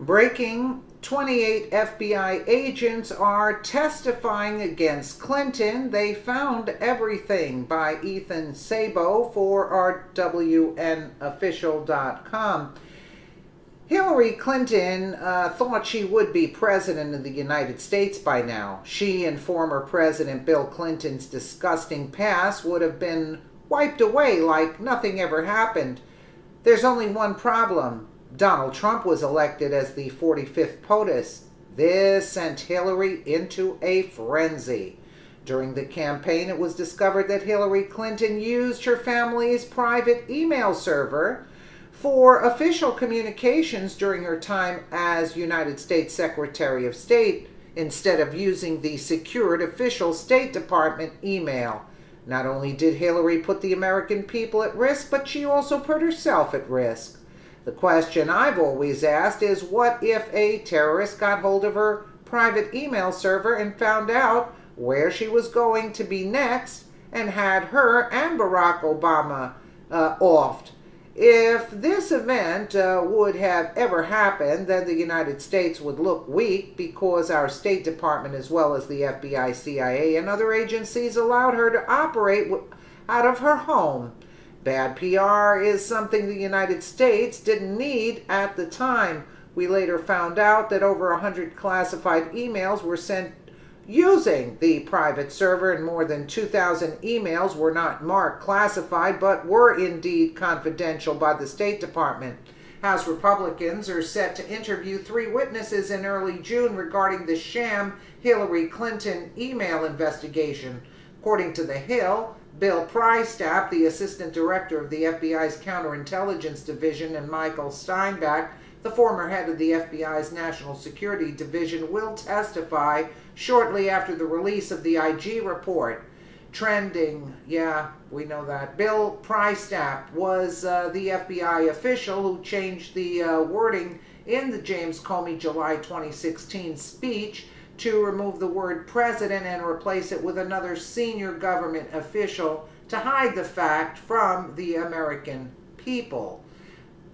Breaking: 28 FBI agents are testifying against Clinton. They found everything, by Ethan Sabo for RWNofficial.com. Hillary Clinton thought she would be president of the United States by now. She and former President Bill Clinton's disgusting past would have been wiped away like nothing ever happened. There's only one problem. Donald Trump was elected as the 45th POTUS. This sent Hillary into a frenzy. During the campaign, it was discovered that Hillary Clinton used her family's private email server for official communications during her time as United States Secretary of State, instead of using the secured official State Department email. Not only did Hillary put the American people at risk, but she also put herself at risk. The question I've always asked is, what if a terrorist got hold of her private email server and found out where she was going to be next and had her and Barack Obama offed? If this event would have ever happened, then the United States would look weak because our State Department, as well as the FBI, CIA, and other agencies, allowed her to operate out of her home. Bad PR is something the United States didn't need at the time. We later found out that over 100 classified emails were sent using the private server, and more than 2,000 emails were not marked classified but were indeed confidential by the State Department. House Republicans are set to interview 3 witnesses in early June regarding the sham Hillary Clinton email investigation. According to The Hill, Bill Prystap, the Assistant Director of the FBI's Counterintelligence Division, and Michael Steinbach, the former head of the FBI's National Security Division, will testify shortly after the release of the IG report. Trending, yeah, we know that. Bill Prystap was the FBI official who changed the wording in the James Comey July 2016 speech to remove the word president and replace it with another senior government official to hide the fact from the American people.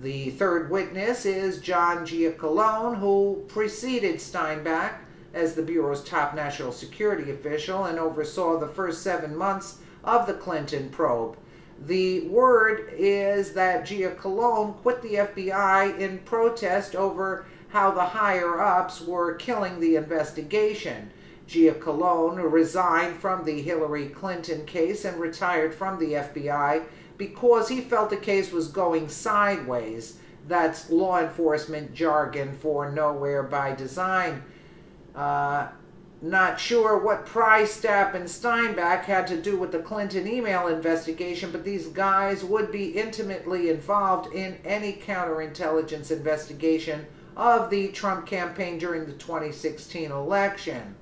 The third witness is John Giacalone, who preceded Steinbach as the Bureau's top national security official and oversaw the first 7 months of the Clinton probe. The word is that Giacalone quit the FBI in protest over how the higher-ups were killing the investigation. Giacalone resigned from the Hillary Clinton case and retired from the FBI because he felt the case was going sideways. That's law enforcement jargon for nowhere by design. Not sure what Prystap and Steinbach had to do with the Clinton email investigation, but these guys would be intimately involved in any counterintelligence investigation of the Trump campaign during the 2016 election.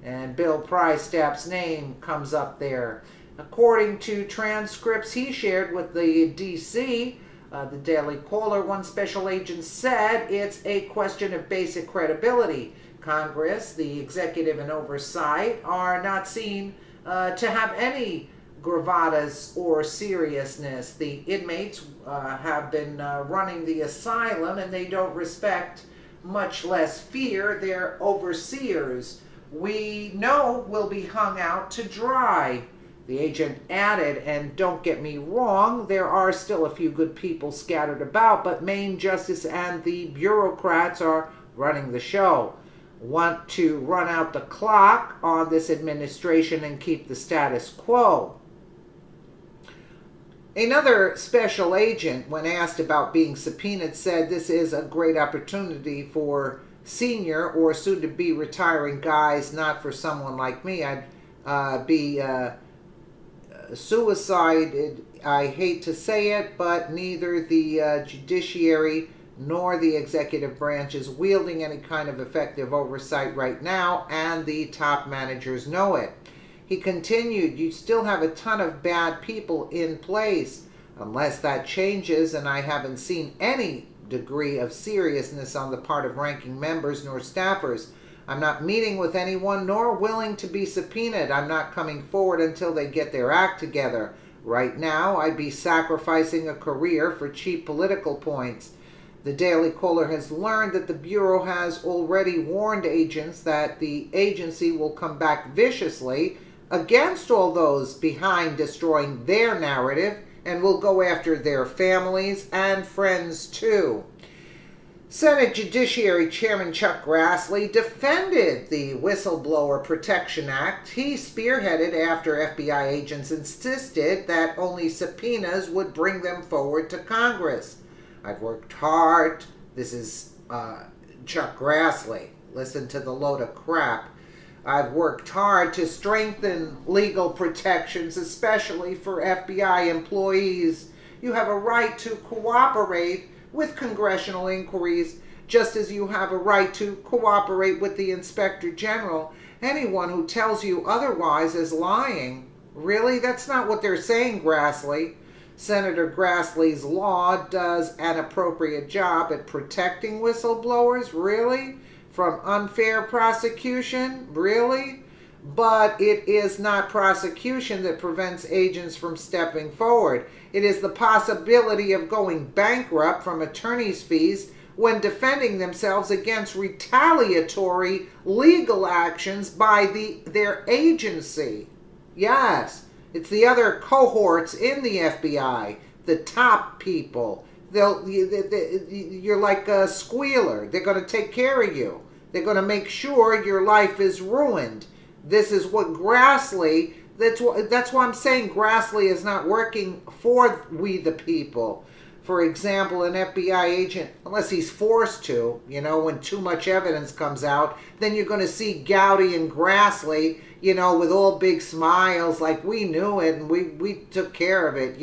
And Bill Prystap's name comes up there. According to transcripts he shared with the DC, the Daily Caller, one special agent said it's a question of basic credibility. Congress, the executive and oversight, are not seen to have any gravatas or seriousness. The inmates have been running the asylum, and they don't respect, much less fear, their overseers. We know will be hung out to dry. The agent added, and don't get me wrong, there are still a few good people scattered about, but Main Justice and the bureaucrats are running the show. Want to run out the clock on this administration and keep the status quo. Another special agent, when asked about being subpoenaed, said this is a great opportunity for senior or soon-to-be retiring guys, not for someone like me. I'd be suicided. I hate to say it, but neither the judiciary nor the executive branch is wielding any kind of effective oversight right now, and the top managers know it. He continued, you still have a ton of bad people in place. Unless that changes, and I haven't seen any degree of seriousness on the part of ranking members nor staffers, I'm not meeting with anyone nor willing to be subpoenaed. I'm not coming forward until they get their act together. Right now, I'd be sacrificing a career for cheap political points. The Daily Caller has learned that the Bureau has already warned agents that the agency will come back viciously against all those behind destroying their narrative and will go after their families and friends too. Senate Judiciary Chairman Chuck Grassley defended the Whistleblower Protection Act he spearheaded after FBI agents insisted that only subpoenas would bring them forward to Congress. I've worked hard. This is Chuck Grassley. Listen to the load of crap. I've worked hard to strengthen legal protections, especially for FBI employees. You have a right to cooperate with congressional inquiries, just as you have a right to cooperate with the Inspector General. Anyone who tells you otherwise is lying. Really? That's not what they're saying, Grassley. Senator Grassley's law does an appropriate job at protecting whistleblowers, really? From unfair prosecution, really? But it is not prosecution that prevents agents from stepping forward. It is the possibility of going bankrupt from attorney's fees when defending themselves against retaliatory legal actions by their agency. Yes. It's the other cohorts in the FBI, the top people. You're like a squealer. They're going to take care of you. They're going to make sure your life is ruined. This is what Grassley, that's why I'm saying Grassley is not working for we the people. For example, an FBI agent, unless he's forced to, when too much evidence comes out, then you're going to see Gowdy and Grassley, with all big smiles like we knew it and we took care of it,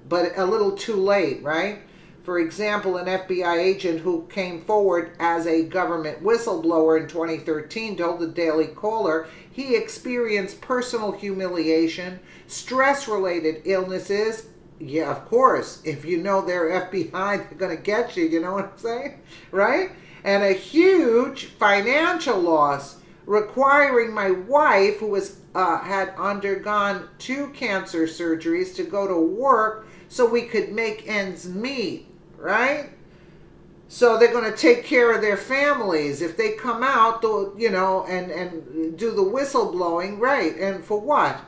but a little too late, right? For example, an FBI agent who came forward as a government whistleblower in 2013 told the Daily Caller he experienced personal humiliation, stress-related illnesses. Yeah, of course. If you know they're FBI, they're going to get you. You know what I'm saying? Right? And a huge financial loss, requiring my wife, who had undergone 2 cancer surgeries, to go to work so we could make ends meet. Right? So they're going to take care of their families if they come out, and do the whistleblowing, right? And for what?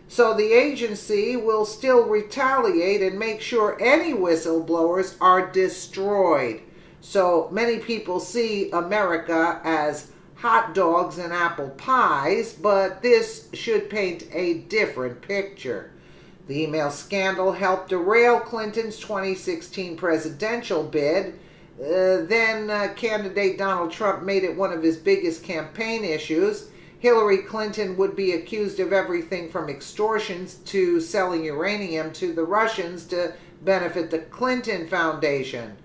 So the agency will still retaliate and make sure any whistleblowers are destroyed. So many people see America as hot dogs and apple pies, but this should paint a different picture. The email scandal helped derail Clinton's 2016 presidential bid. Then candidate Donald Trump made it one of his biggest campaign issues. Hillary Clinton would be accused of everything from extortions to selling uranium to the Russians to benefit the Clinton Foundation.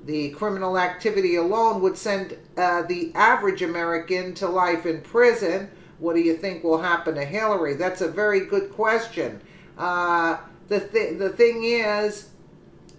The criminal activity alone would send the average American to life in prison. What do you think will happen to Hillary? That's a very good question. The thing is,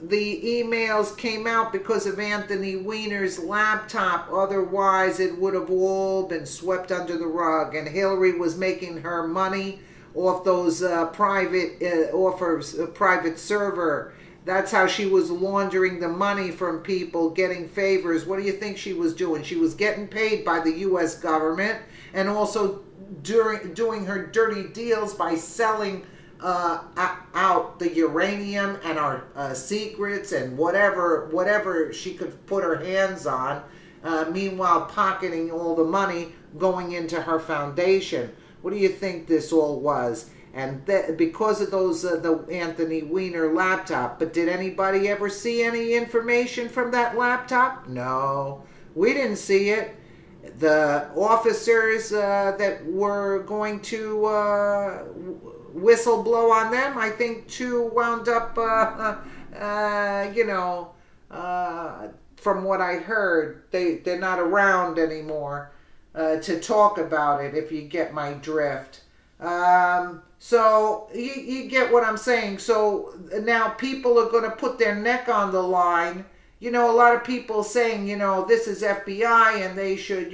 the emails came out because of Anthony Weiner's laptop. Otherwise, it would have all been swept under the rug. And Hillary was making her money off those private offers, private server. That's how she was laundering the money from people, getting favors. What do you think she was doing? She was getting paid by the U.S. government and also doing her dirty deals by selling out the uranium and our secrets and whatever she could put her hands on, meanwhile pocketing all the money going into her foundation. What do you think this all was? And because of those the Anthony Weiner laptop. But did anybody ever see any information from that laptop? No, we didn't see it. The officers that were going to whistleblow on them, I think 2 wound up, from what I heard, they're not around anymore to talk about it, if you get my drift. So you get what I'm saying. So now people are going to put their neck on the line. A lot of people saying, this is FBI and they should,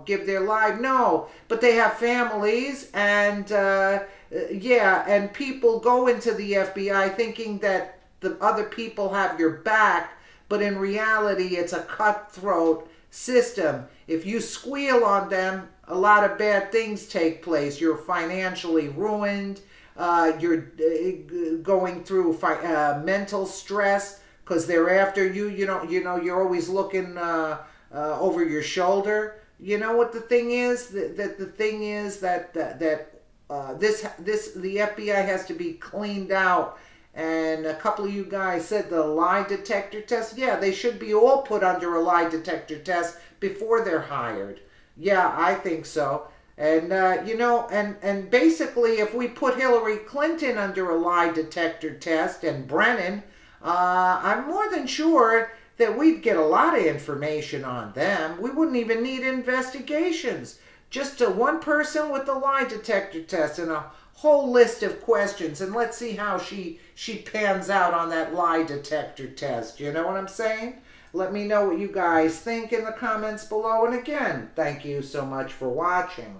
give their life. No, but they have families and, and people go into the FBI thinking that the other people have your back, but in reality, it's a cutthroat system. If you squeal on them, a lot of bad things take place. You're financially ruined. You're going through mental stress because they're after you. You're always looking over your shoulder. You know what the thing is? The thing is that the FBI has to be cleaned out. And a couple of you guys said the lie detector test. Yeah, they should be all put under a lie detector test before they're hired. Yeah, I think so. And and basically, if we put Hillary Clinton under a lie detector test and Brennan, I'm more than sure that we'd get a lot of information on them. We wouldn't even need investigations. Just one person with the lie detector test and a whole list of questions, and let's see how she pans out on that lie detector test. You know what I'm saying? Let me know what you guys think in the comments below. And again, thank you so much for watching.